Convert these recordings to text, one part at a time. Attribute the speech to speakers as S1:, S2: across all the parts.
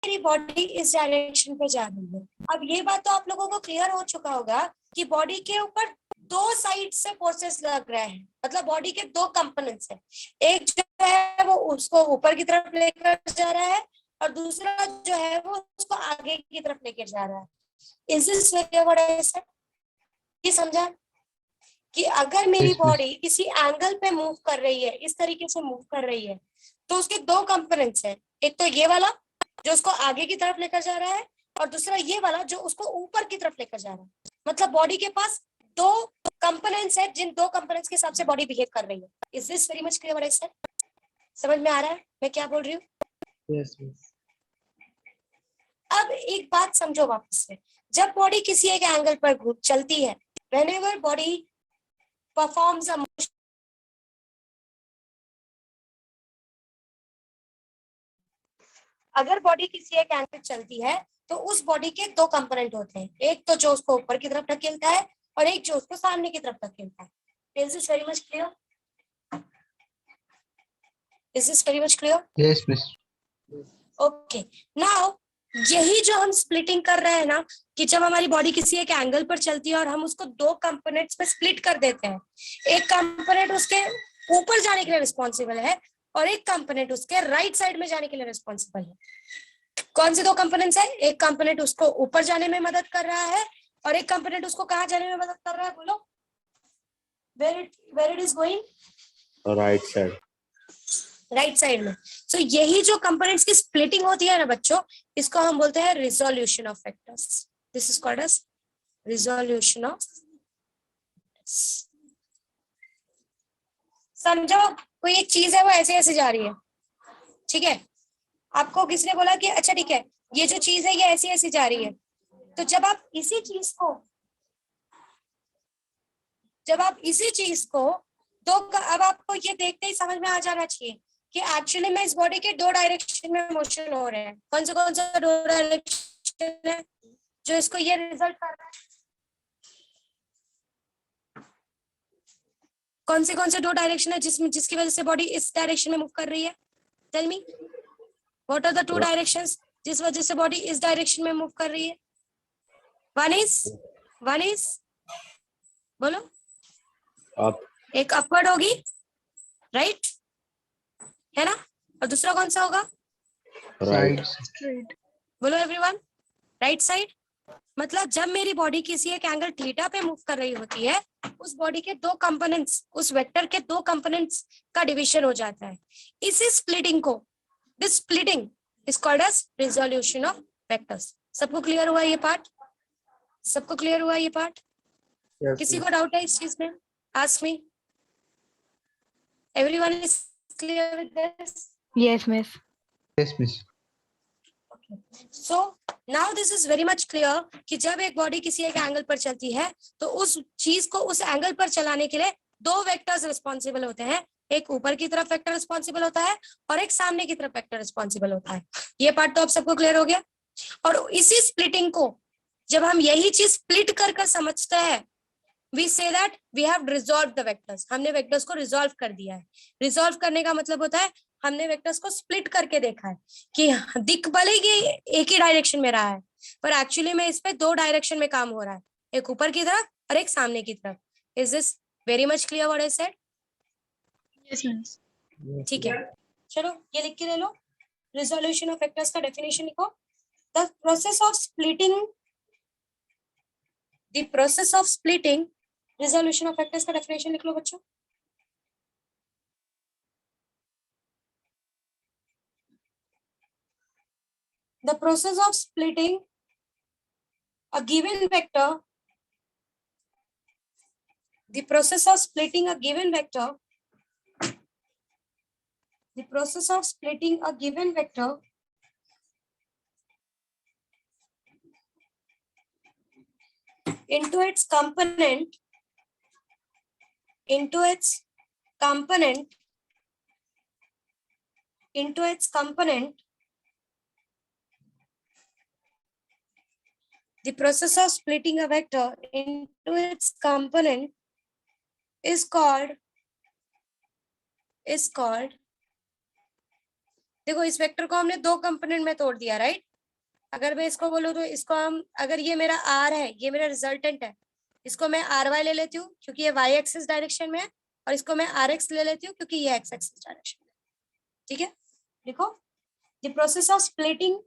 S1: मेरी बॉडी इस डायरेक्शन पे जा रही है। अब ये बात तो आप लोगों को क्लियर हो चुका होगा कि बॉडी के ऊपर दो साइड से फोर्सेस लग रहे हैं, मतलब बॉडी के दो कंपोनेंट्स है। एक जो है वो उसको ऊपर की तरफ लेकर जा रहा है और दूसरा जो है वो उसको आगे की तरफ लेकर जा रहा है। Is this clear what I said? ये समझा कि अगर मेरी बॉडी किसी एंगल पे मूव कर रही है, इस तरीके से मूव कर रही है, तो उसके दो कंपोनेंट्स हैं। एक तो ये वाला जो उसको आगे की तरफ लेकर जा रहा है और दूसरा ये वाला जो उसको ऊपर की तरफ लेकर जा रहा है। मतलब बॉडी के पास दो कंपोनेंट्स हैं, जिन दो कंपोनेंट्स के हिसाब से बॉडी बिहेव कर रही है। Is this very much clear what I said? समझ में आ रहा है मैं क्या बोल रही हूँ?
S2: Yes miss.
S1: अब एक बात समझो वापस से, जब बॉडी किसी एक एंगल पर चलती है, whenever body performs a motion, अगर बॉडी किसी एक एंगल पे चलती है तो उस बॉडी के दो कंपोनेंट होते हैं, एक तो जो उसको ऊपर की तरफ धकेलता है और एक जो उसको सामने की तरफ धकेलता है। Is this very much clear? Is this very much clear?
S2: Yes miss.
S1: Okay. Now यही जो हम स्प्लिटिंग कर रहे हैं ना, कि जब हमारी बॉडी किसी एक एंगल पर चलती है और हम उसको दो कंपोनेंट्स में स्प्लिट कर देते हैं, एक कंपोनेंट उसके ऊपर जाने के लिए रिस्पॉन्सिबल है और एक कंपोनेंट उसके राइट साइड में जाने के लिए रिस्पॉन्सिबल है। कौन से दो कंपोनेंट्स है? एक कंपोनेंट उसको ऊपर जाने में मदद कर रहा है और एक कंपोनेंट उसको कहाँ जाने में मदद कर रहा है? बोलो, where it is going?
S3: Right side.
S1: Right side में। सो यही जो कंपोनेंट्स की स्प्लिटिंग होती है ना बच्चों, इसको हम बोलते हैं resolution of vectors. This is called as resolution of. समझो, कोई एक चीज है वो ऐसे ऐसे जा रही है, ठीक है? आपको किसने बोला कि अच्छा ठीक है ये जो चीज है ये ऐसी ऐसी जा रही है, तो जब आप इसी चीज को तो अब आपको ये देखते ही समझ में आ जाना चाहिए कि एक्चुअली में इस बॉडी के दो डायरेक्शन में मोशन हो रहे हैं। कौन सा दो डायरेक्शन है जो इसको ये रिजल्ट कर रहा है? कौन से दो डायरेक्शन है जिसकी वजह से बॉडी इस डायरेक्शन में मूव कर रही है? Tell me what are the two directions जिस वजह से बॉडी इस डायरेक्शन में मूव कर रही है? वन इज बोलो,
S3: अप।
S1: एक अपवर्ड होगी, राइट है ना, और दूसरा कौन सा होगा?
S3: राइट।
S1: बोलो एवरीवन, राइट साइड। मतलब जब मेरी बॉडी किसी एक एंगल थीटा पे मूव कर रही होती है, उस बॉडी के दो कंपोनेंट्स, उस वेक्टर के दो कंपोनेंट्स का डिवीजन हो जाता है। इसी स्प्लिटिंग को, this splitting is called as resolution of vectors. सबको क्लियर हुआ ये पार्ट? सबको क्लियर हुआ ये पार्ट? किसी को डाउट है इस चीज में? Ask me. Everyone is clear with this?
S4: Yes miss.
S2: Yes miss.
S1: So now this is very much clear कि जब एक बॉडी किसी एक एंगल पर चलती है तो उस चीज को उस एंगल पर चलाने के लिए दो वेक्टर्स रिस्पॉन्सिबल होते हैं। एक ऊपर की तरफ वेक्टर रिस्पॉन्सिबल होता है और एक सामने की तरफ वेक्टर रिस्पॉन्सिबल होता है। ये पार्ट तो आप सबको क्लियर हो गया। और इसी स्प्लिटिंग को जब हम यही चीज स्प्लिट कर समझते हैं, we say that we have resolved the vectors। हमने वेक्टर्स को रिजॉल्व कर दिया है। रिजॉल्व करने का मतलब होता है हमने वेक्टर्स को स्प्लिट करके देखा है कि दिख भले ही एक ही डायरेक्शन में रहा है, पर एक्चुअली में इस पे दो डायरेक्शन में काम हो रहा है, एक ऊपर की तरफ और एक सामने की तरफ। Is this very much clear what I said?
S4: Yes miss.
S1: ठीक है, चलो ये लिख के ले लो। रिजोल्यूशन ऑफ वेक्टर्स का डेफिनेशन लिखो। The process of splitting resolution of vectors का डेफिनेशन लिख लो बच्चों। The process of splitting a given vector, the process of splitting a given vector, the process of splitting a given vector into its component, the process of splitting a vector into its component is called देखो इस vector को हमने दो component में तोड़ दिया, right? अगर मैं इसको बोलूँ तो इसको हम, अगर ये मेरा आर है, ये मेरा रिजल्टेंट है, इसको मैं आर वाई ले लेती हूँ क्योंकि ये वाई एक्सिस डायरेक्शन में है, और इसको मैं आर एक्स ले लेती हूँ क्योंकि ये एक्स एक्सिस डायरेक्शन में। ठीक है, देखो, the process of splitting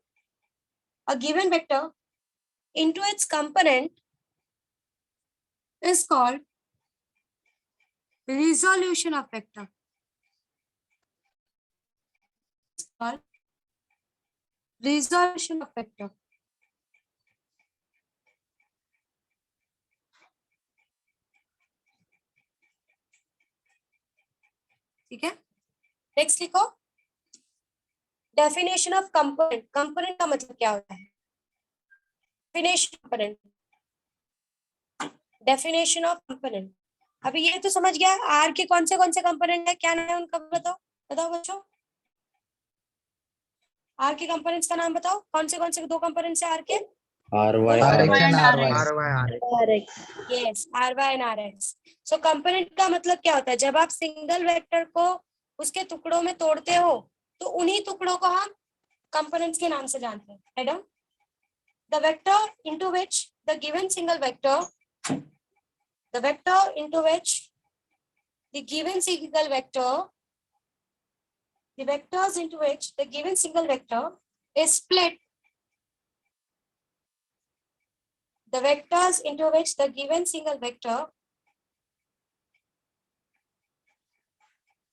S1: a given vector into its component is called resolution of vector. It's called resolution of vector. ठीक है, नेक्स्ट लिखो, डेफिनेशन ऑफ कंपोनेंट। कंपोनेंट का मतलब क्या होता है? Definition component, definition of component. अभी ये तो समझ गया आर के कौन से कंपोनेंट है, क्या नाम है उनका, बताओ बताओ बच्चों, आर के कंपोनेंट्स का नाम बताओ, कौन से दो कंपोनेंट्स है आर के?
S3: RY,
S2: RX
S3: RX.
S2: and RY.
S1: Yes, R Y and R X. So component का मतलब क्या होता है? जब आप सिंगल वेक्टर को उसके टुकड़ों में तोड़ते हो तो उन्हीं टुकड़ों को हम कंपोनेंट्स के नाम से जानते हैं। Write down the vector into which the given single vector, the vector into which the given single vector, the vectors into which the given single vector is split, the vectors into which the given single vector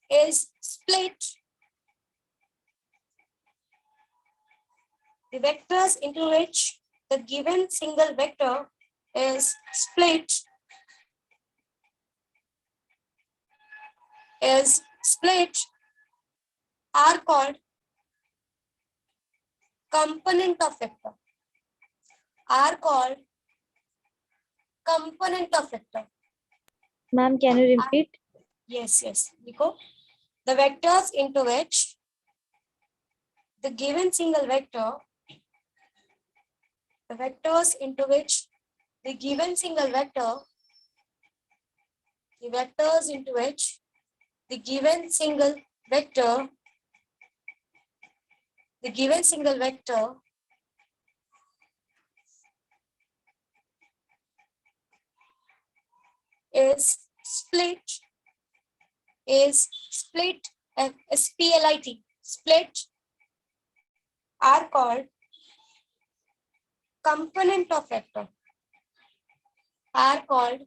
S1: is split, the vectors into which the given single vector is split are called component of vector, are called component of vector.
S4: Ma'am, can you repeat?
S1: Yes, देखो, the vectors into which the given single vector, the vectors into which the given single vector, the vectors into which the given single vector, the given single vector is split, split, split are called component of vector, are called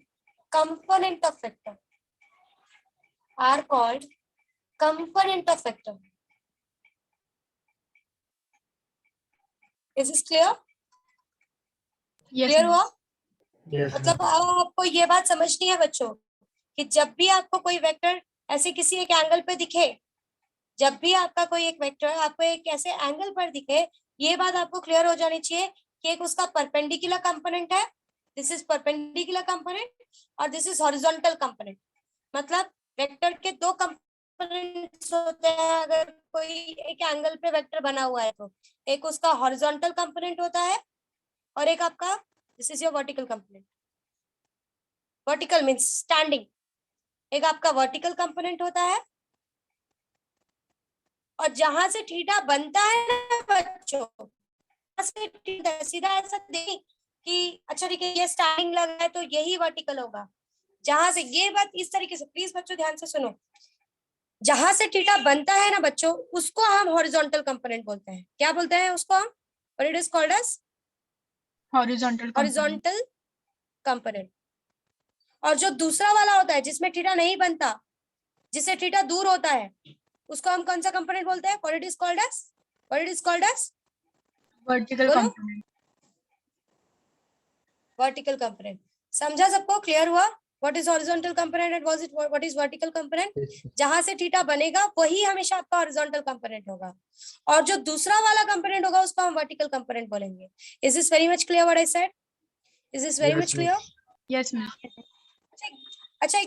S1: component of vector, are called component of vector. Is this clear?
S4: Yes,
S1: Clear
S4: ma'am.
S1: हुआ?
S2: Yes,
S1: मतलब अब आपको ये बात समझनी है बच्चों कि जब भी आपको कोई वेक्टर ऐसे किसी एक एंगल पे दिखे, जब भी आपका कोई एक वेक्टर आपको एक ऐसे एंगल पर दिखे, ये बात आपको क्लियर हो जानी चाहिए कि एक उसका परपेंडिकुलर कंपोनेंट है, दिस इज परपेंडिकुलर कंपोनेंट, और दिस इज हॉरिजॉन्टल कंपोनेंट। मतलब वेक्टर के दो कंपोनेंट्स होते हैं अगर कोई एक एंगल पे वेक्टर बना हुआ है तो, एक उसका हॉरिजॉन्टल कंपोनेंट होता है और एक आपका, this is your vertical component. Vertical means standing, एक आपका वर्टिकल कंपोनेंट होता है, और जहां से थीटा बनता है ना बच्चों, से सीधा ऐसा नहीं कि अच्छा ठीक है ये स्टैंडिंग लगा है तो यही वर्टिकल होगा, जहां से, ये बात इस तरीके से प्लीज बच्चों ध्यान से सुनो, जहां से थीटा बनता है ना बच्चों उसको हम हॉरिजॉन्टल कंपोनेंट बोलते हैं। क्या बोलते हैं उसको हम? और it is called as
S4: Horizontal component.
S1: Horizontal component. और जो दूसरा वाला होता है जिसमें थीटा नहीं बनता, जिससे थीटा दूर होता है, उसको हम कौन सा कंपोनेंट बोलते हैं? और इट इज कॉल्ड एज, और it is called as
S4: Vertical
S1: बोलो।
S4: component.
S1: Vertical component. समझा सबको? क्लियर हुआ? What is horizontal component and what is vertical component?
S2: yes.
S1: जहां से थीटा बनेगा वही हमेशा आपका हॉरिजॉन्टल कंपोनेंट होगा, और जो दूसरा वाला कंपोनेंट होगा उसको हम वर्टिकल कंपोनेंट बोलेंगे। Is this very much clear what I said? Is this very
S2: Yes,
S1: much clear?
S4: Yes, ma'am.
S1: अच्छा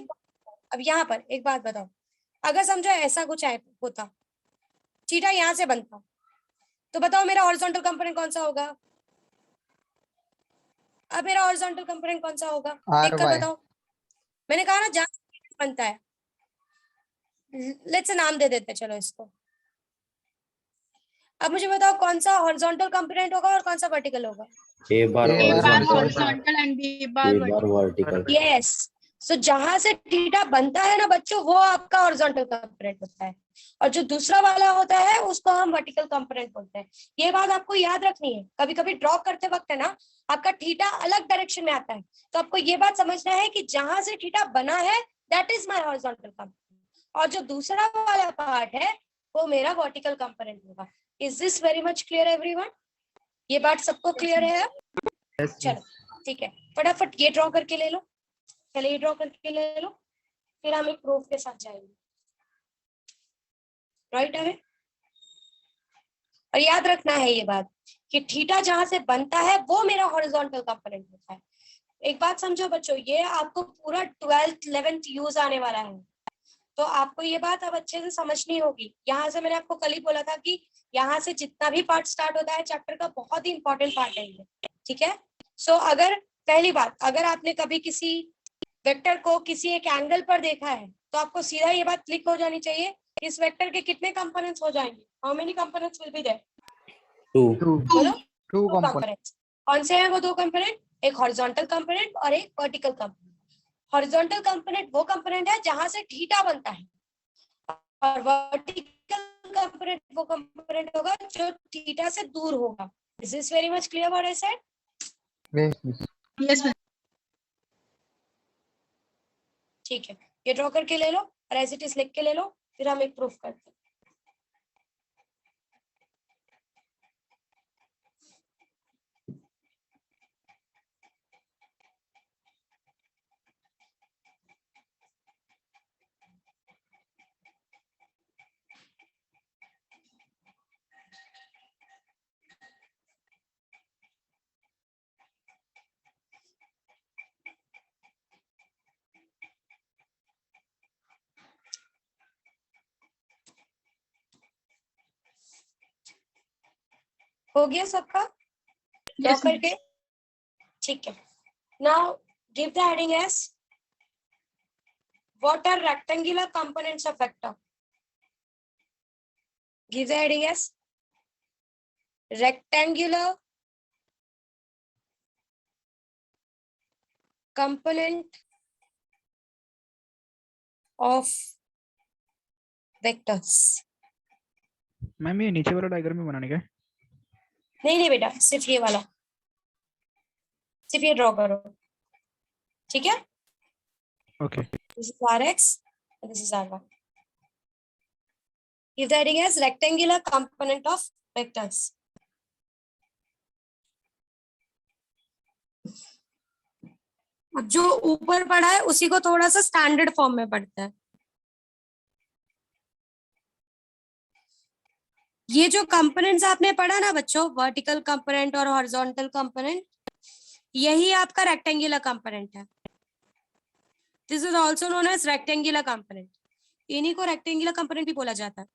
S1: अब यहाँ पर एक बात बताओ, अगर समझो ऐसा कुछ होता, थीटा यहाँ से बनता, तो बताओ मेरा हॉरिजॉन्टल कंपोनेंट कौन सा होगा? अब मेरा हॉरिजॉन्टल कंपोनेंट कौन सा होगा? देखकर
S2: RY.
S1: बताओ। मैंने कहा ना जहां से बनता है, लेट्स नाम दे देते, चलो इसको अब मुझे बताओ कौन सा हॉरिजॉन्टल कंपोनेंट होगा और कौन सा वर्टिकल होगा?
S3: A bar
S2: A
S4: A bar
S2: horizontal.
S4: horizontal and B bar
S3: A bar
S4: vertical.
S3: vertical.
S1: Yes. So जहां से थीटा बनता है ना बच्चों, वो आपका हॉरिजॉन्टल कंपोनेंट होता है, और जो दूसरा वाला होता है उसको हम वर्टिकल कंपोनेंट बोलते हैं। ये बात आपको याद रखनी है। कभी कभी ड्रॉ करते वक्त है ना, आपका थीटा अलग डायरेक्शन में आता है, तो आपको ये बात समझना है कि जहां से थीटा बना है that is my horizontal component, और जो दूसरा वाला पार्ट है वो मेरा वर्टिकल कंपोनेंट होगा। Is this very much clear everyone? ये बात सबको क्लियर है?
S2: Yes,
S1: चलो
S2: miss.
S1: ठीक है, फटाफट ये ड्रॉ करके ले लो। पहले ये ड्रॉ करके ले लो, फिर हम एक प्रूफ के साथ जाएंगे। राइट है? और याद रखना है ये बात कि थीटा जहां से बनता है वो मेरा हॉरिजॉन्टल कंपोनेंट होता है। एक बात समझो बच्चों, ये आपको पूरा 12th 11th यूज आने वाला है, तो आपको ये बात अब अच्छे से समझनी होगी। यहाँ से मैंने आपको कल ही बोला था कि यहाँ से जितना भी पार्ट स्टार्ट होता है चैप्टर का, बहुत ही इंपॉर्टेंट पार्ट है ये, ठीक है? सो अगर पहली बात, अगर आपने कभी किसी वेक्टर को किसी एक एंगल पर देखा है तो आपको सीधा ये बात क्लिक हो जानी चाहिए, इस वेक्टर के कितने कंपोनेंट्स हो जाएंगे? How many components will be there?
S3: 2.
S1: बोलो।
S2: Two
S1: दो
S2: components.
S1: कंपोनेंट्स। कौन से हैं वो दो कंपोनेंट? एक हॉरिजॉन्टल कंपोनेंट और एक वर्टिकल कंपोनेंट। हॉरिजॉन्टल कंपोनेंट वो कंपोनेंट है जहां से थीटा बनता है, और वर्टिकल कंपोनेंट वो कंपोनेंट होगा जो थीटा से दूर होगा। This is very much clear what I said?
S2: Yes, miss.
S4: Yes, miss.
S1: ठीक है, ये ड्रॉ करके ले लो और एज इट इज लिख के ले लो, फिर हम एक प्रूफ करते हैं। हो गया सबका ड्रॉ
S4: Yes, miss.
S1: करके? ठीक है, now give the heading as what are rectangular components of vector. Give the heading as rectangular component of vectors.
S5: Ma'am ये नीचे वाला डायग्राम में बनाने का है?
S1: नहीं नहीं बेटा, सिर्फ ये वाला, सिर्फ ये ड्रॉ करो, ठीक है?
S5: Okay
S1: This is Rx and this is R1. If the heading is rectangular component of vectors. अब जो ऊपर पढ़ा है उसी को थोड़ा सा स्टैंडर्ड फॉर्म में पढ़ता है। ये जो कंपोनेंट्स आपने पढ़ा ना बच्चों, वर्टिकल कंपोनेंट और हॉरिजॉन्टल कंपोनेंट, यही आपका रेक्टेंगुलर कंपोनेंट है। This is also known as rectangular component. इन्हीं को रेक्टेंगुलर कंपोनेंट भी बोला जाता है।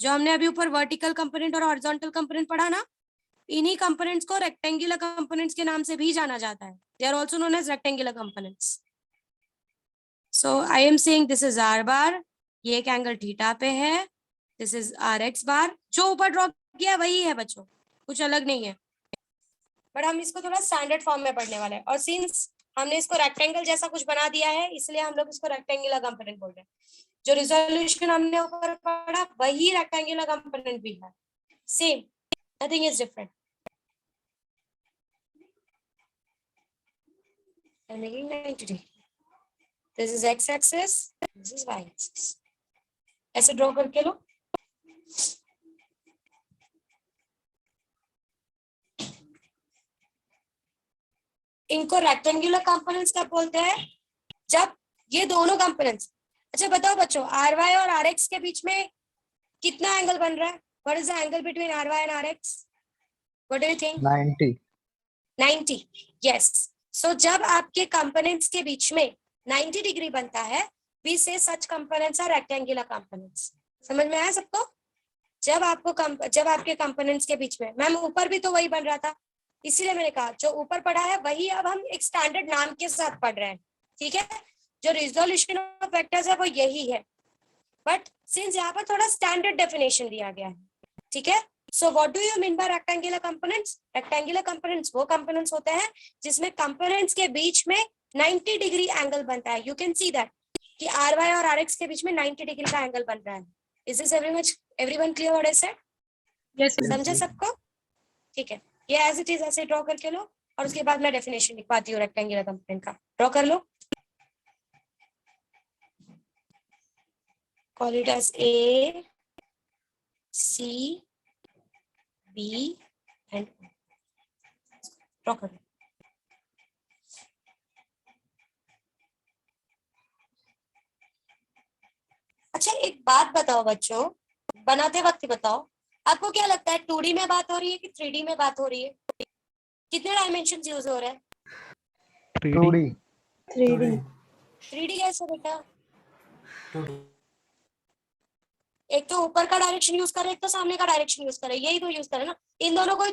S1: जो हमने अभी ऊपर वर्टिकल कंपोनेंट और हॉरिजॉन्टल कंपोनेंट पढ़ा ना, इन्हीं कंपोनेंट्स को रेक्टेंगुलर कंपोनेंट्स के नाम से भी जाना जाता है। They are also known as rectangular components. So I am saying this is R bar, ये एक एंगल थीटा पे है, this is R X bar. जो ऊपर ड्रॉ किया वही है बच्चों, कुछ अलग नहीं है, बट हम इसको थोड़ा स्टैंडर्ड फॉर्म में पढ़ने वाले हैं। और सिंस हमने इसको रेक्टेंगल जैसा कुछ बना दिया है, इसलिए हम लोग इसको रेक्टेंगुलर कंपोनेंट बोल रहे हैं। जो रिजोल्यूशन हमने ऊपर पढ़ा वही रेक्टेंगुलर कंपोनेंट भी है, same, nothing is different. I'm making 90 degree. This is x axis, this is y axis. ऐसे ड्रॉ करके लो। इनको रेक्टेंगुलर कंपोनेंट्स कब बोलते हैं? जब ये दोनों कंपोनेंट्स, अच्छा बताओ बच्चों, आर वाई और आर एक्स के बीच में कितना एंगल बन रहा है? What is the angle between R Y and R X? What do you think?
S2: 90.
S1: 90. Yes. So जब आपके कंपोनेंट्स के बीच में 90 डिग्री बनता है, वी से सच कंपोनेंट्स आर रेक्टेंगुलर कंपोनेंट्स। समझ में आया सबको? जब आपके कंपोनेंट्स के बीच में, मैम ऊपर भी तो वही बन रहा था, इसीलिए मैंने कहा जो ऊपर पढ़ा है वही अब हम एक स्टैंडर्ड नाम के साथ पढ़ रहे हैं, ठीक है? जो रिजोल्यूशन ऑफ वेक्टर्स है वो यही है, बट सिंस यहाँ पर थोड़ा स्टैंडर्ड डेफिनेशन दिया गया है, ठीक है। So what do you mean by rectangular components? Rectangular components वो कंपोनेंट्स होते हैं जिसमें कंपोनेंट्स के बीच में 90 डिग्री एंगल बनता है। यू कैन सी दैट कि आर वाई और आर एक्स के बीच में 90 डिग्री का एंगल बन रहा है। Is this everyone clear what I said?
S4: Yes, ma'am.
S1: समझे सबको? ठीक है, ये एज इट इज ऐसे ड्रॉ करके लो और उसके बाद मैं डेफिनेशन लिखवाती हूँ रेक्टेंगुलर कंपोनेंट का। ड्रॉ कर लो, call it as A, C, B and O. Draw कर लो। अच्छा एक बात बताओ बच्चों, बनाते वक्त ही बताओ, आपको क्या लगता है 2D में बात हो रही है कि 3D में बात हो रही है? कितने डायमेंशन यूज हो रहे हैं?
S2: 2D
S1: 3D कैसे बेटा? एक तो ऊपर का डायरेक्शन यूज करे, एक तो सामने का डायरेक्शन यूज करे, यही तो यूज करे ना। इन दोनों को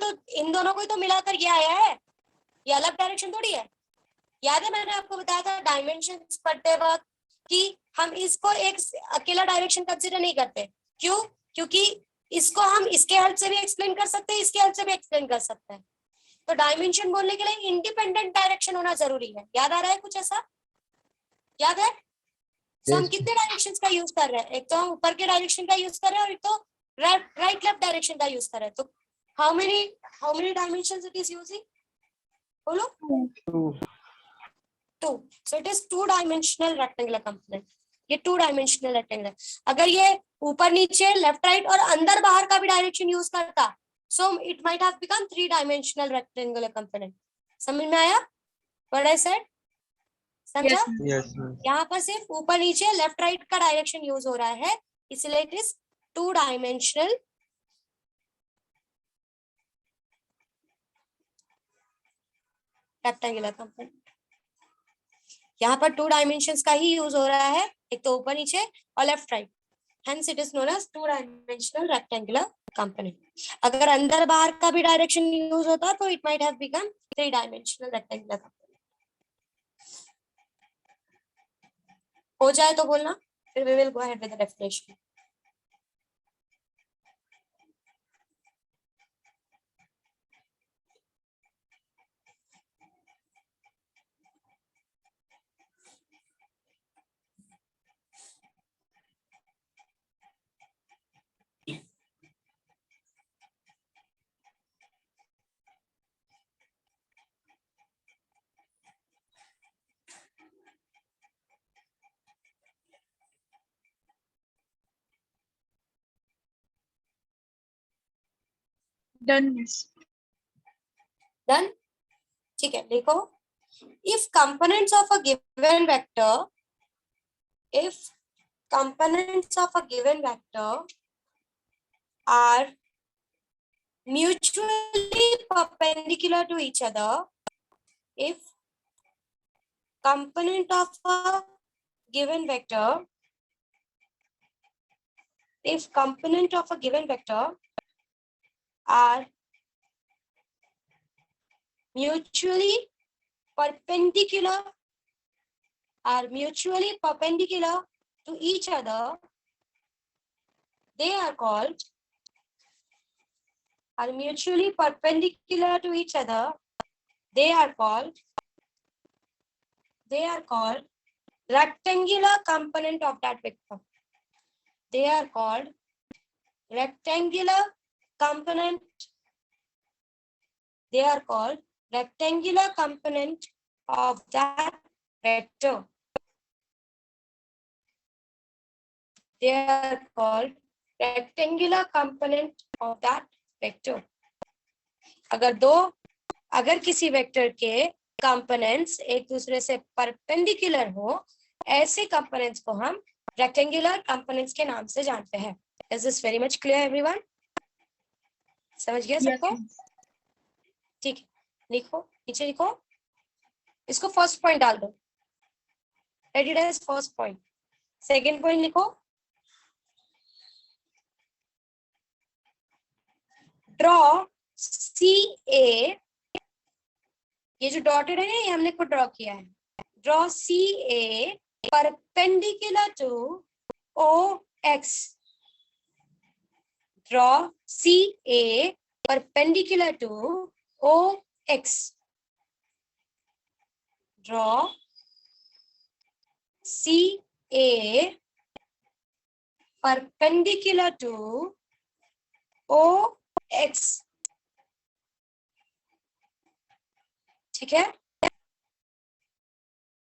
S1: ही तो मिलाकर ये आया है, ये अलग डायरेक्शन थोड़ी है। याद है मैंने आपको बताया था डायमेंशंस पढ़ते वक्त कि हम इसको एक अकेला डायरेक्शन कंसीडर नहीं करते। क्यों? क्योंकि इसको हम इसके हेल्प से भी एक्सप्लेन कर सकते हैं, इसके हेल्प से भी एक्सप्लेन कर सकते हैं। तो डायमेंशन बोलने के लिए इंडिपेंडेंट डायरेक्शन होना जरूरी है। याद आ रहा है कुछ ऐसा? याद है? तो हम
S2: Yes.
S1: कितने डायरेक्शंस का यूज कर रहे हैं? एक तो हम ऊपर के डायरेक्शन का यूज कर रहे हैं और एक तो राइट लेफ्ट डायरेक्शन का यूज कर रहे हैं। तो how many dimensions it is using? बोलो। 2. So it is 2-dimensional rectangular component. ये 2-dimensional rectangle है। अगर ये ऊपर नीचे लेफ्ट राइट और अंदर बाहर का भी डायरेक्शन यूज करता, so it might have become 3-dimensional rectangular component. समझ में आया what I said? समझा?
S4: Yes, ma'am.
S2: Yes, ma'am.
S1: यहाँ पर सिर्फ ऊपर नीचे लेफ्ट राइट का डायरेक्शन यूज हो रहा है, इसलिए it is 2-dimensional rectangular component. यहाँ पर 2 डायमेंशंस का ही यूज हो रहा है, एक तो ऊपर नीचे और left right, hence it is known as 2-dimensional rectangular component. अगर अंदर बाहर का भी डायरेक्शन यूज होता तो it might have become 3-dimensional rectangular component. हो जाए तो बोलना, फिर we will go ahead with the definition.
S4: Done, miss.
S1: Done? ठीक है, देखो, if components of a given vector are mutually perpendicular to each other, if component of a given vector are mutually perpendicular to each other, they are called rectangular component of that vector. They are called rectangular component of that vector. They are called rectangular component of that vector. अगर किसी vector के components एक दूसरे से perpendicular हो, ऐसे components को हम रेक्टेंगुलर कंपोनेंट्स के नाम से जानते हैं। Is this very much clear everyone? समझ गया
S4: Yes,
S1: सबको?
S4: ma'am.
S1: ठीक है, लिखो, नीचे लिखो, इसको फर्स्ट पॉइंट डाल दो, ready as first point. Second point लिखो, ड्रॉ CA, ये जो डॉटेड है ये हमने खुद ड्रॉ किया है। Draw CA perpendicular to OX Draw CA perpendicular to OX. Draw CA perpendicular to OX. ठीक है?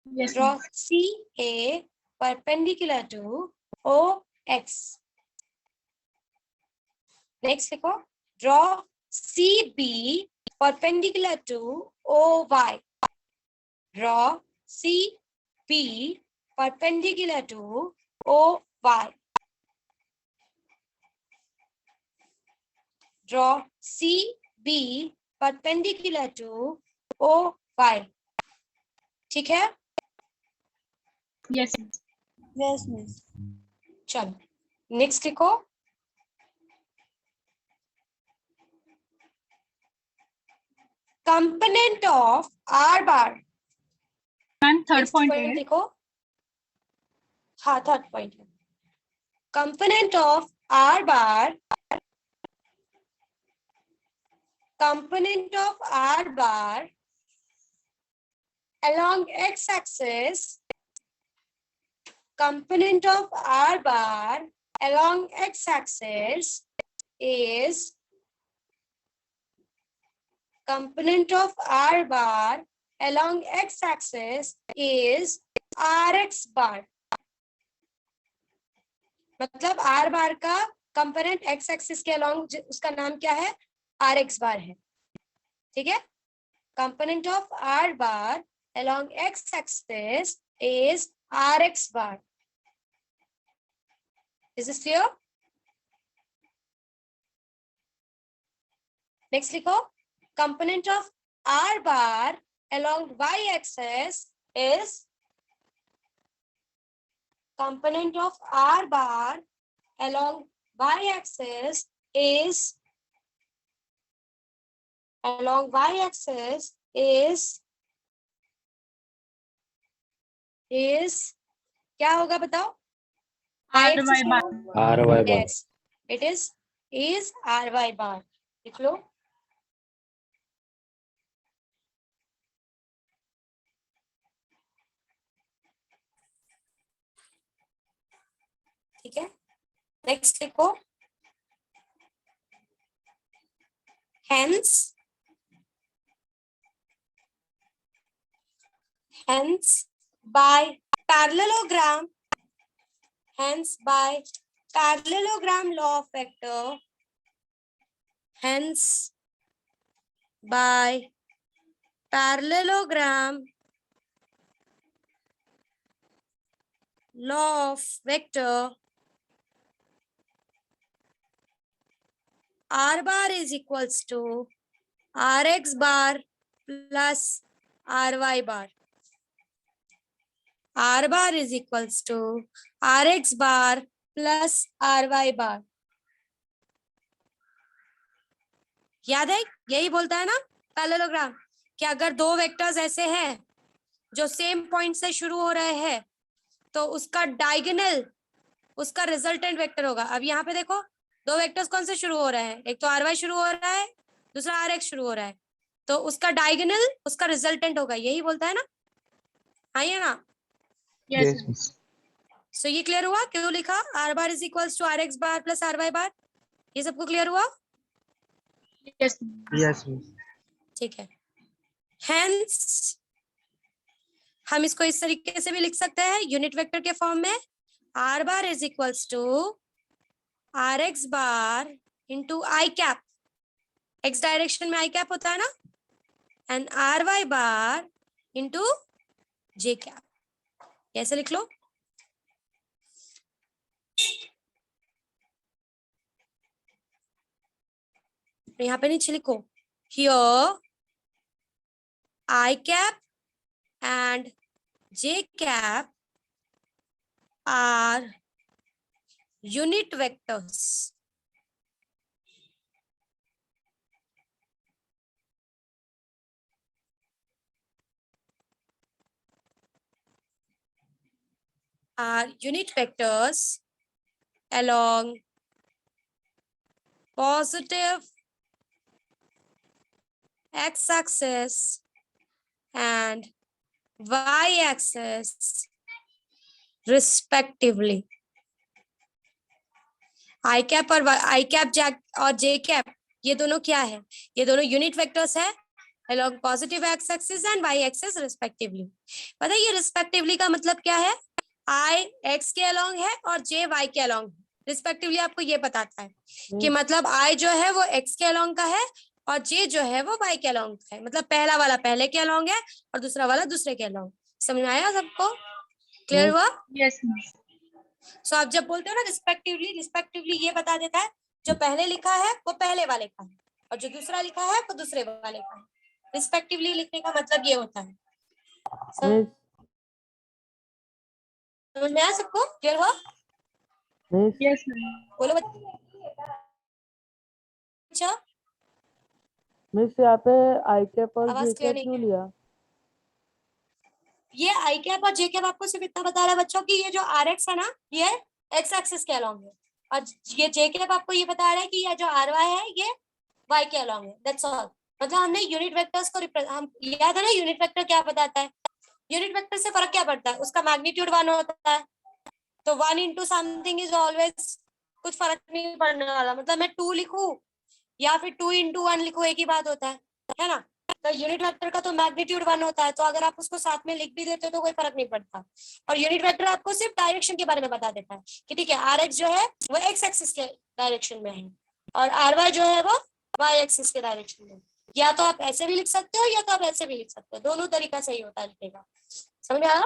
S4: Yes,
S1: Draw
S4: miss.
S1: CA perpendicular to OX. Next लिखो. Draw CB perpendicular to OY. Draw CB perpendicular to OY. Draw CB perpendicular to OY. ठीक है?
S4: Yes, miss.
S1: Yes, miss. चलो next लिखो. Component of R bar.
S4: Ma'am, third
S1: Next
S4: point
S1: point
S4: है.
S1: लिखो. हाँ third point है. Component of R bar. Component of R bar along x-axis. Component of R bar along x-axis is component of R bar along x-axis is Rx bar. मतलब R bar का component x axis के along उसका नाम क्या है? Rx bar है. ठीक है? Component of R bar along x axis is Rx bar. Is this clear? Next लिखो. Component of R bar along y axis is component of R bar along y axis is क्या होगा बताओ?
S4: RY bar.
S3: RY bar.
S1: Yes, it is RY bar. लिख लो. ठीक है? Next लिखो. Hence by parallelogram law of vector, hence by parallelogram law of vector, R bar is equals to Rx bar plus Ry bar. R bar is equals to Rx bar plus Ry bar. याद है? यही बोलता है ना parallelogram कि अगर दो vectors ऐसे हैं जो सेम पॉइंट से शुरू हो रहे हैं तो उसका डायगोनल उसका रिजल्टेंट वेक्टर होगा. अब यहाँ पे देखो दो वेक्टर्स कौन से शुरू हो रहे हैं? एक तो Ry शुरू हो रहा है, दूसरा Rx शुरू हो रहा है, तो उसका डायगोनल उसका रिजल्टेंट होगा. यही बोलता है ना? हाँ या ना?
S4: Yes,
S2: Yes,
S4: miss.
S2: miss.
S1: सो ये क्लियर हुआ क्यों लिखा R bar is equals to Rx bar plus Ry bar? ये सबको क्लियर हुआ?
S4: Yes,
S2: Yes, miss.
S1: ठीक है. Hence हम इसको इस तरीके से भी लिख सकते हैं यूनिट वेक्टर के फॉर्म में. R bar is equals to Rx bar into I cap. X direction में I cap होता है ना, and Ry bar into J cap. ऐसे लिख लो. यहाँ पे नीचे लिखो here I cap and J cap are unit vectors. Are unit vectors along positive x-axis and y-axis respectively. I cap और जे कैप ये दोनों क्या है? ये दोनों यूनिट वेक्टर्स है along positive x axis and y axis respectively. पता है ये respectively का मतलब क्या है? I x के along है और j y के along है. Respectively आपको ये बताता है कि मतलब I जो है वो x के along का है और j जो है वो y के along का है. मतलब पहला वाला पहले के along है और दूसरा वाला दूसरे के along. समझ में आया सबको? क्लियर हुआ?
S4: Yes, miss.
S1: सो आप जब बोलते हो ना रिस्पेक्टिवली ये बता देता है जो पहले लिखा है वो पहले वाले का है और जो दूसरा लिखा है वो दूसरे वाले का है. रिस्पेक्टिवली लिखने का मतलब ये होता है. समझ में आया सबको? क्लियर हुआ?
S4: Yes, miss.
S1: बोलो बच्चा.
S2: मिस यहाँ पे आई कैप और
S1: आवाज
S2: जे
S1: clear
S2: कैप
S1: नहीं
S2: क्यों
S1: है.
S2: लिया?
S1: ये आई कैप और जे कैप आपको सिर्फ इतना बता रहा है बच्चों की ये जो आर एक्स है ना ये एक्स एक्सिस के अलॉन्ग है और ये जे कैप आपको ये बता रहा है कि ये जो आर वाई है ये वाई के अलॉन्ग है. That's all. मतलब हमने यूनिट वेक्टर्स को हम याद है ना यूनिट वेक्टर क्या बताता है? यूनिट वेक्टर से फर्क क्या पड़ता है? उसका मैग्नीट्यूड 1 होता है तो 1 into समथिंग इज ऑलवेज कुछ फर्क नहीं पड़ने वाला. मतलब मैं 2 लिखूं या फिर 2 into 1 लिखूं एक ही बात होता है ना. तो यूनिट वेक्टर का तो मैग्नीट्यूड 1 होता है तो अगर आप उसको साथ में लिख भी देते हो तो कोई फर्क नहीं पड़ता. और यूनिट वेक्टर आपको सिर्फ डायरेक्शन के बारे में बता देता है कि ठीक है आर एक्स जो है वो एक्स एक्सिस के डायरेक्शन में है और आर वाई जो है वो वाई एक्सिस के डायरेक्शन में. या तो आप ऐसे भी लिख सकते हो या तो आप ऐसे भी लिख सकते हो. दोनों तरीका सही होता है लिखने का. समझ में आया?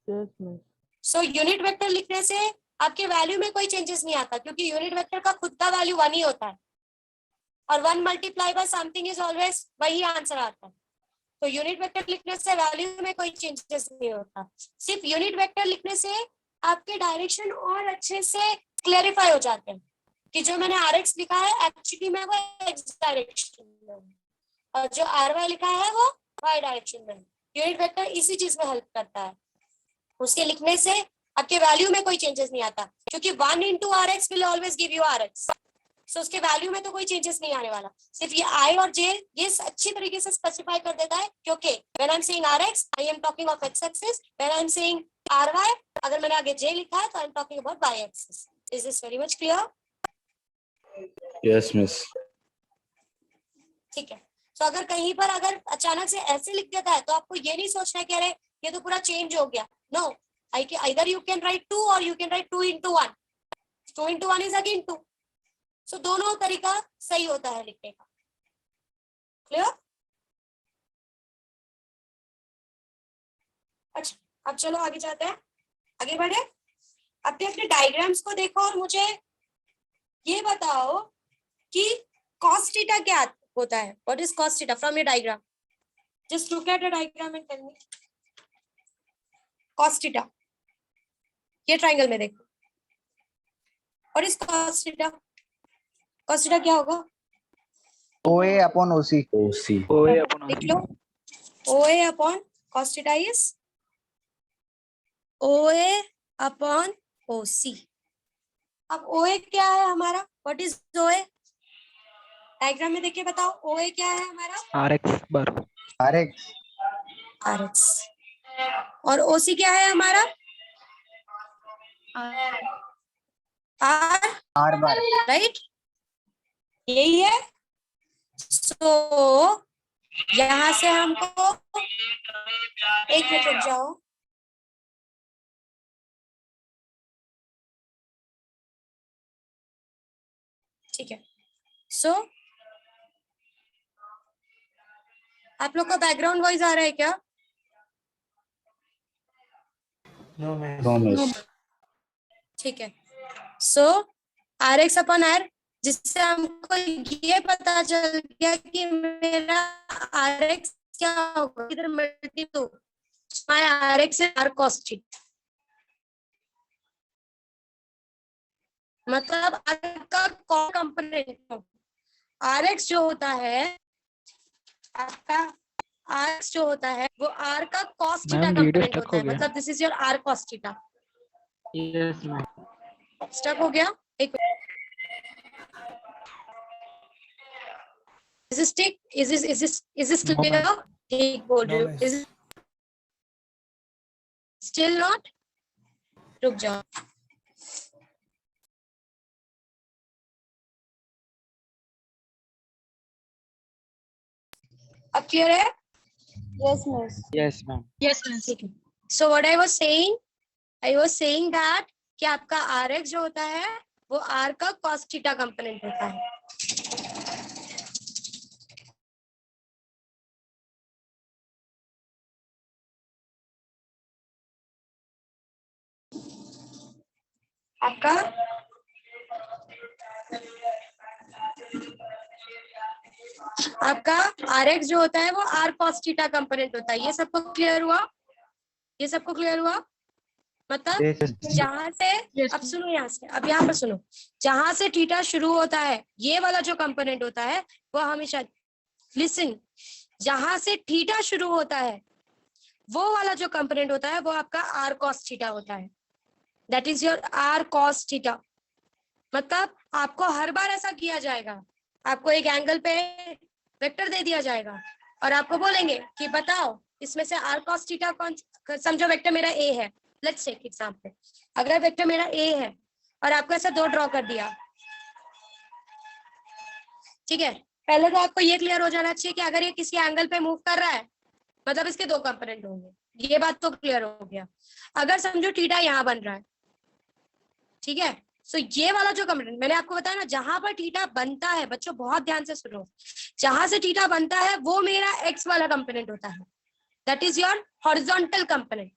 S2: Yes miss.
S1: So unit vector लिखने से आपके वैल्यू में कोई चेंजेस नहीं आता क्योंकि यूनिट वेक्टर का खुद का वैल्यू 1 ही होता है और 1 multiply by something is always वही आंसर आता है. तो यूनिट वेक्टर लिखने से वैल्यू में कोई चेंजेस नहीं होता. सिर्फ यूनिट वेक्टर लिखने से आपके डायरेक्शन और अच्छे से क्लेरिफाई हो जाते हैं कि जो मैंने आर एक्स लिखा है एक्चुअली में वो एक्स डायरेक्शन में है और जो आर वाई लिखा है वो वाई डायरेक्शन में है. यूनिट वेक्टर इसी चीज में हेल्प करता है. उसके लिखने से आपके वैल्यू में कोई चेंजेस नहीं आता क्योंकि 1 into rx will always give you rx. सो उसके वैल्यू में तो कोई चेंजेस नहीं आने वाला. सिर्फ ये आई और जे ये अच्छी तरीके से स्पेसिफाई कर देता है क्योंकि when I am saying rx I am talking of x axis. When I am saying ry अगर मैंने आगे j लिखा है तो I am talking about y axis. Is this very much clear?
S3: Yes, miss.
S1: ठीक है. तो अगर कहीं पर अगर अचानक से ऐसे लिख देता है तो आपको ये नहीं सोचना है कि अरे ये तो पूरा चेंज हो गया. No, either you can write 2 or you can write 2 into 1. 2 into 1 is again 2. So दोनों तरीका सही होता है लिखने का. क्लियर? अच्छा अब चलो आगे जाते हैं. आगे बढ़े. अपने अपने डायग्राम्स को देखो और मुझे ये बताओ कि cos थीटा क्या होता है. What is cos theta from your diagram? Just look at the diagram and tell me. Cos theta. ये ट्राइंगल में देखो. और इस cos theta क्या होगा?
S2: OA upon OC.
S3: OC.
S5: OA upon
S1: लिख
S5: OC.
S1: Low. OA upon cos theta is OA upon OC. अब OA क्या है हमारा? What is OA? डायग्राम में देखिए बताओ OA क्या है हमारा?
S5: RX bar.
S2: RX.
S1: RX. और OC क्या है हमारा? R
S2: R bar.
S1: राइट. यही है. सो यहां से हमको एक मिनट रुक जाओ. ठीक है. सो आप लोग का बैकग्राउंड वॉइस आ रहा है क्या?
S3: No, miss.
S1: ठीक है. सो आर एक्स अपन आर जिससे हमको ये पता चल गया कि मेरा आर एक्स क्या होगा. इधर multi to my R X is R cos theta. मतलब आर का कौन कंपोनेंट आर एक्स जो होता है आपका आर एक्स जो होता है वो आर का cos theta
S5: ma'am video
S1: component
S5: stuck
S1: होता
S5: हो
S1: है.
S5: गया.
S1: मतलब this is your R cos theta.
S2: Yes ma'am.
S1: Stuck हो गया. एक Is this stick? Is this
S5: No, ma'am.
S1: clear? ठीक बोल रही
S3: No,
S1: हूँ.
S3: miss.
S1: Is it still not? रुक जाओ. अब क्लियर है?
S2: Yes, miss.
S5: Yes, ma'am.
S4: Yes, miss.
S1: ठीक है. So what I was saying that कि आपका RX जो होता है वो R का cos थीटा कंपोनेंट होता है. आपका RX जो होता है वो R cos थीटा कंपोनेंट होता है. ये सबको क्लियर हुआ? ये सबको क्लियर हुआ? मतलब जहां से
S4: Yes,
S1: अब सुनो, यहाँ से अब यहाँ पर सुनो, जहां से थीटा शुरू होता है ये वाला जो कंपोनेंट होता है वो हमेशा, लिसन, जहां से थीटा शुरू होता है वो वाला जो कंपोनेंट होता है वो आपका R cos थीटा होता है. That is your R cos theta. मतलब आपको हर बार ऐसा किया जाएगा, आपको एक एंगल पे वेक्टर दे दिया जाएगा और आपको बोलेंगे कि बताओ इसमें से R cos थीटा कौन. समझो वेक्टर मेरा A है, लेट्स टेक एग्जांपल. अगर वेक्टर मेरा A है और आपको ऐसा दो ड्रॉ कर दिया, ठीक है, पहले तो आपको ये क्लियर हो जाना चाहिए कि अगर ये किसी एंगल पे मूव कर रहा है मतलब इसके दो कंपोनेंट होंगे. ये बात तो क्लियर हो गया. अगर समझो थीटा यहाँ बन रहा है, ठीक है, सो ये वाला जो कंपोनेंट मैंने आपको बताया ना, जहां पर थीटा बनता है, बच्चों बहुत ध्यान से सुनो, जहां से थीटा बनता है वो मेरा एक्स वाला कंपोनेंट होता है, that is your horizontal component.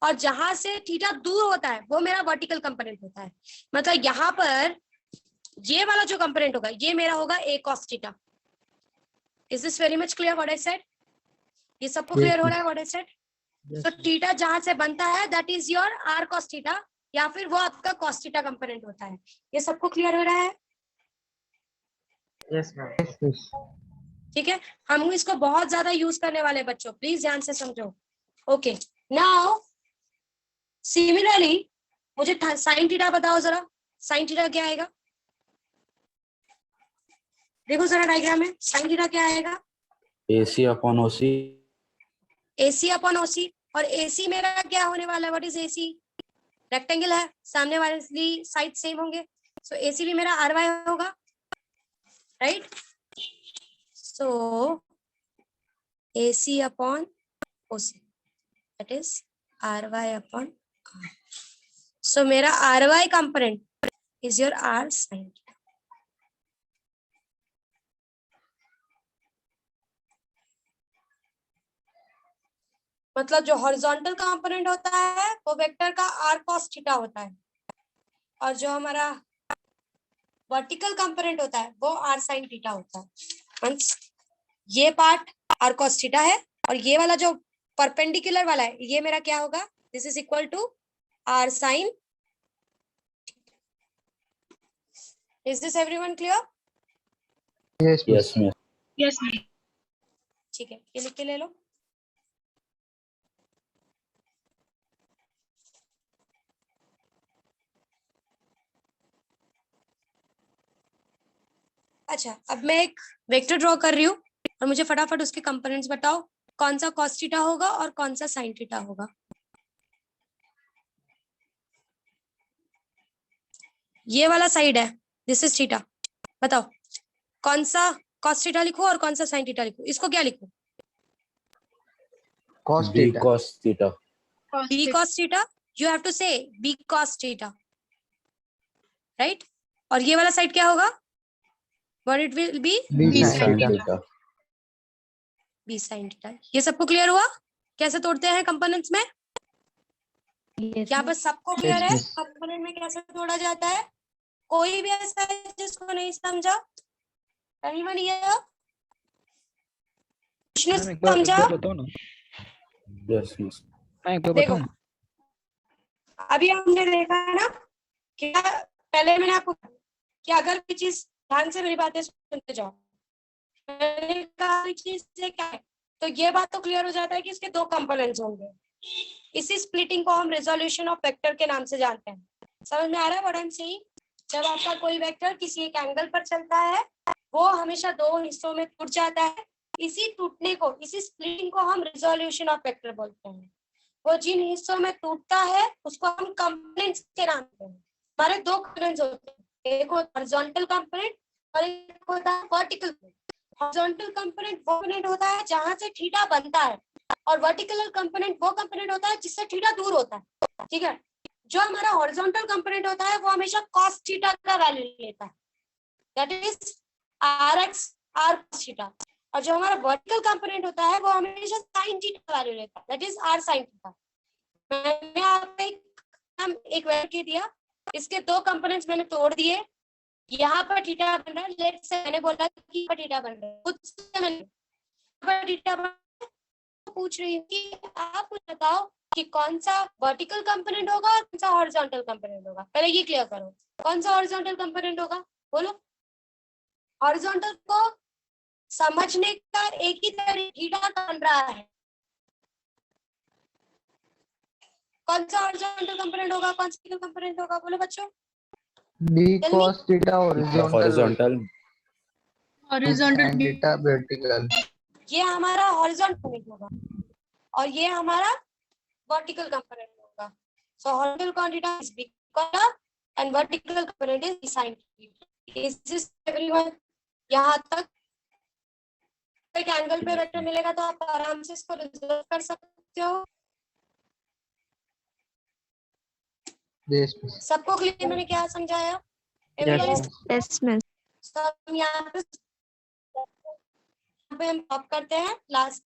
S1: और जहां से थीटा दूर होता है वो मेरा वर्टिकल कंपोनेंट होता है. मतलब यहाँ पर ये वाला जो कंपोनेंट होगा ये मेरा होगा A cos theta. Is this very much clear what I said? ये सबको क्लियर हो रहा है व्हाट आई सेड? तो थीटा जहां से बनता है that is your R cos theta, या फिर वो आपका cos थीटा कंपोनेंट होता है. ये सबको क्लियर हो रहा है?
S5: Yes, ma'am.
S1: ठीक है, हम इसको बहुत ज्यादा यूज करने वाले बच्चों, प्लीज ध्यान से समझो. ओके, नाउ सिमिलरली मुझे साइन थीटा बताओ जरा. साइन थीटा क्या आएगा? देखो जरा डायग्राम में, साइन थीटा क्या आएगा?
S3: AC upon OC.
S1: AC upon OC. और AC मेरा क्या होने वाला है? What is AC? रेक्टेंगल है, सामने वाली साइड सेम होंगे, सो AC भी मेरा RY होगा, right? So AC upon OC that is RY upon R. सो मेरा RY component is your R sin. मतलब जो हॉरिजॉन्टल कंपोनेंट होता है वो वेक्टर का R cos थीटा होता है, और जो हमारा वर्टिकल कंपोनेंट होता है वो R sin थीटा होता है. मींस ये पार्ट R cos थीटा है और ये वाला जो परपेंडिकुलर वाला है ये मेरा क्या होगा? This is equal to R sin. Is this everyone clear?
S3: Yes, miss.
S4: Yes, miss.
S1: ठीक है, ये लिख के ले लो. अच्छा, अब मैं एक वेक्टर ड्रॉ कर रही हूँ और मुझे फटाफट उसके कंपोनेंट्स बताओ, कौन सा cos थीटा होगा और कौन सा sin थीटा होगा. ये वाला साइड है, दिस इज थीटा. बताओ कौन सा cos थीटा लिखूं और कौन सा sin थीटा लिखूं? इसको क्या लिखूं?
S3: B cos theta.
S1: B cos theta. You have to say B cos theta, right? और ये वाला साइड क्या होगा? What it will be?
S3: B
S4: sin
S3: sin
S4: theta.
S3: theta.
S1: B sin theta. ये सबको क्लियर हुआ कैसे तोड़ते हैं कंपोनेंट्स में? क्या बस सबको क्लियर है कंपोनेंट में कैसे तोड़ा जाता है? कोई भी ऐसा है जिसको नहीं समझा? Anyone here?
S5: मैम एक बार
S1: समझा?
S5: बताओ ना.
S3: Yes, miss.
S5: मैं एक बार
S1: देखो,
S5: बताऊं ना.
S1: अभी हमने देखा है ना, क्या पहले मैंने आपको कि अगर कोई चीज, ध्यान से मेरी बातें सुनते जाओ, मैंने कहा कोई चीज से क्या है तो ये बात तो क्लियर हो जाता है कि इसके दो कंपोनेंट्स होंगे. इसी स्प्लिटिंग को हम रेजोल्यूशन ऑफ वेक्टर के नाम से जानते हैं. समझ में आ रहा है व्हाट आई एम सेइंग? जब आपका कोई वेक्टर किसी एक एंगल पर चलता है वो हमेशा दो हिस्सों में टूट जाता है। इसी टूटने को, इसी स्प्लिटिंग को हम रिजोल्यूशन ऑफ वेक्टर बोलते हैं। वो जिन हिस्सों में टूटता है उसको हम कंपोनेंट्स के नाम देते हैं। हमारे दो कंपोनेंट्स होते हैं, एक होता है हॉरिजॉन्टल कंपोनेंट और एक होता है वर्टिकल। हॉरिजॉन्टल कंपोनेंट वो कंपोनेंट होता है जहां से थीटा बनता है, और वर्टिकल कंपोनेंट वो कंपोनेंट होता है जिससे थीटा दूर होता है। ठीक है, जो हमारा हॉरिजॉन्टल कंपोनेंट होता है वो हमेशा cos थीटा का वैल्यू लेता है, that is rx r cos theta. और जो हमारा वर्टिकल कंपोनेंट होता है वो हमेशा sin थीटा वैल्यू लेता है, that is r sin theta. मैंने आपको एक वैल्यू दिया, इसके दो कंपोनेंट्स मैंने तोड़ दिए, यहाँ पर थीटा बन रहा है। लेट्स से मैंने बोला कि थीटा बन रहा है, खुद से मैंने थीटा बन रहा है, पूछ रही हूँ कि आप मुझे बताओ कि कौन सा वर्टिकल कंपोनेंट होगा और कौन सा हॉरिजॉन्टल कंपोनेंट होगा। पहले ये क्लियर करो, कौन सा हॉरिजॉन्टल कंपोनेंट होगा, बोलो। हॉरिजॉन्टल को समझने का एक ही तरीका थीटा बन रहा है। कौन सा हॉरिजॉन्टल कंपोनेंट होगा, कौन सा कंपोनेंट होगा, बोलो बच्चों।
S6: d cos theta horizontal
S3: Horizontal.
S4: Horizontal
S6: and theta vertical.
S1: ये हमारा हॉरिजॉन्टल कंपोनेंट होगा और ये हमारा वर्टिकल कंपोनेंट होगा। सो horizontal quantity is big theta and vertical component is sin theta. Is this everyone? यहाँ तक एक एंगल पे वेक्टर मिलेगा तो आप आराम से इसको रिजॉल्व कर सकते हो।
S6: Yes, miss.
S1: सबको क्लियर मैंने क्या समझाया?
S6: Yes,
S1: Everyone is-
S6: miss.
S4: Yes, miss.
S1: So, हम यहाँ पे हम stop करते हैं। लास्ट